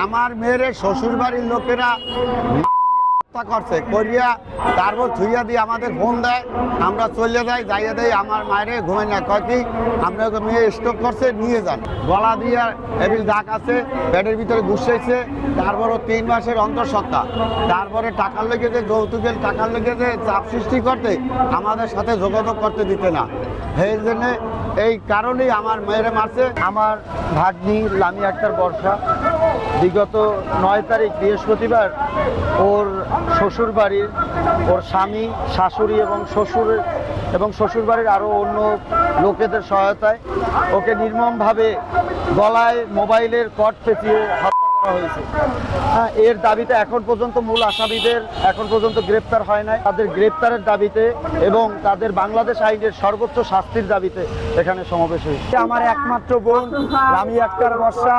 আমার মেয়ের শ্বশুর বাড়ির লোকেরা হত্যা করছে করিয়া, তারপর থুইয়া দিয়ে আমাদের ফোন দেয়, আমরা চলে যাই, যাইয়া দেয় আমার মায়ের ঘুমাই না, কয় কি আপনাকে মেয়ে স্ট্রোক করছে নিয়ে যান। গলা দিয়ে এবিল দাগ আছে, পেটের ভিতরে ঘুষাইছে, তারপরও 3 মাসের অন্তঃসত্ত্বা, তারপরে টাকার লেগেছে, যৌতুকের টাকার লেগেছে, চাপ সৃষ্টি করতে আমাদের সাথে যোগাযোগ করতে দিতে না। এই জন্য এই কারণেই আমার মেয়েরে মারছে। আমার ভাগ্নি লামি আক্তার বর্ষা বিগত 9 তারিখ বৃহস্পতিবার ওর শ্বশুর বাড়ির ওর স্বামী, শাশুড়ি এবং শ্বশুর বাড়ির আরও অন্য লোকেদের সহায়তায় ওকে নির্মমভাবে গলায় মোবাইলের কর্ড পেঁচিয়ে হত্যা করা হয়েছে। এর দাবিতে এখন পর্যন্ত মূল আসামিদের এখন পর্যন্ত গ্রেপ্তার হয় নাই। তাদের গ্রেপ্তারের দাবিতে এবং তাদের বাংলাদেশ আইনের সর্বোচ্চ শাস্তির দাবিতে এখানে সমাবেশ হয়েছে। আমার একমাত্র বোন লামি আক্তার বর্ষা,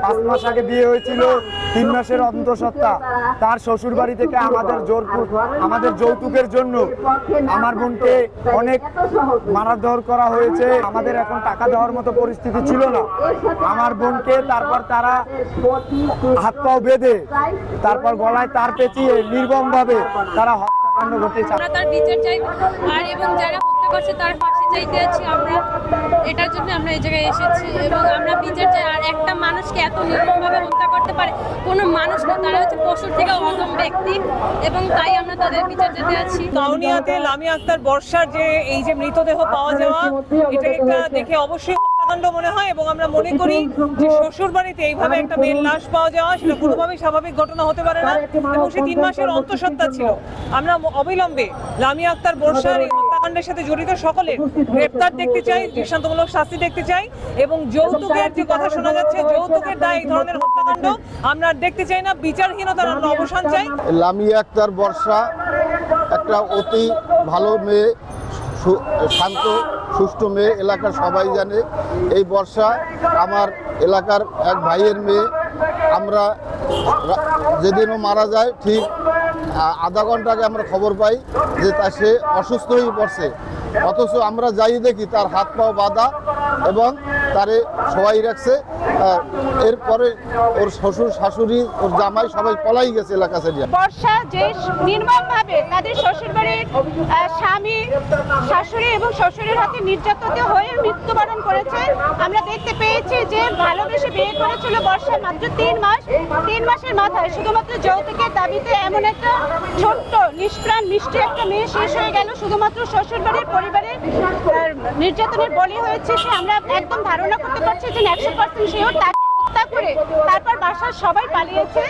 5 মাস আগে বিয়ে হয়েছিল, 3 মাসের অন্তঃসত্ত্বা। তার শ্বশুর বাড়ি থেকে আমাদের যৌতুকের জন্য আমার বোনকে অনেক মারধর করা হয়েছে। আমাদের এখন টাকা দেওয়ার মতো পরিস্থিতি ছিল না। আমার বোনকে তারপর তারা হাত পাও বেঁধে, তারপর গলায় তার পেঁচিয়ে নির্মমভাবে তারা হত্যাকাণ্ড ঘটিয়েছে। আমরা তার বিচার চাই, আর এবং যারা হত্যা করছে তার ফাঁসি চাইতে আছি আমরা। এটার জন্য আমরা এই জায়গায় এসেছি এবং আমরা বিচার চাই। আর একটা মানুষকে এত নির্মমভাবে হত্যা করতে পারে কোনো মানুষ না, তারা হচ্ছে পশুর থেকে অদম ব্যক্তি, এবং তাই আমরা তাদের বিচার চাইতে আছি। কাউনিয়াতে লামি আক্তার বর্ষার যে এই যে মৃতদেহ পাওয়া যাওয়া, এটা একটা দেখে অবশ্যই হত্যাকাণ্ড মনে হয় এবং আমরা মনে করি যে শ্বশুর বাড়িতে এইভাবে একটা মেয়ের লাশ পাওয়া যাওয়া সেটা কোনোভাবেই স্বাভাবিক ঘটনা হতে পারে না এবং সে 3 মাসের অন্তঃসত্ত্বা ছিল। আমরা অবিলম্বে লামি আক্তার বর্ষার এই হত্যাকাণ্ডের সাথে জড়িত সকলের গ্রেপ্তার দেখতে চাই, দৃষ্টান্তমূলক শাস্তি দেখতে চাই এবং যৌতুকের যে কথা শোনা যাচ্ছে, যৌতুকের দায়ে এই ধরনের হত্যাকাণ্ড আমরা দেখতে চাই না। বিচারহীনতার আমরা অবসান চাই। লামি আক্তার বর্ষা একটা অতি ভালো মেয়ে, শান্ত সুষ্ঠু মেয়ে, এলাকার সবাই জানে। এই বর্ষা আমার এলাকার এক ভাইয়ের মেয়ে। আমরা যেদিনও মারা যায় ঠিক আধা ঘন্টা আগে আমরা খবর পাই যে সে অসুস্থ হয়ে পড়ছে, অথচ আমরা যাই দেখি তার হাত পাও বাঁধা এবং তারে সবাই রাখছে। এরপরে ওর শ্বশুর, শাশুড়ি, ওর জামাই সবাই পলাই গেছে এলাকা ছেড়ে। বর্ষা যে নির্মমভাবে তাদের শ্বশুরবাড়ির স্বামী, শাশুড়ি এবং শ্বশুরের হাতে নির্যাতিত হয়ে মৃত্যুবরণ করেছে। আমরা দেখতে পেয়েছি যে ভালোবেসে বিয়ে করেছিল বর্ষা মাত্র 3 মাস। 3 মাসের মাথায় শুধুমাত্র যৌতুকের দাবিতে এমন একটা ছোট্ট নিষ্প্রাণ মিষ্টি একটা মেয়ে শেষ হয়ে গেল শুধুমাত্র শ্বশুরবাড়ির পরিবারের নির্যাতনের বলি হয়েছে। সে আমরা একদম ধারণা করতে পারছি যে 100% শিওর তাকে হত্যা করে তারপর বাসার সবাই পালিয়েছে।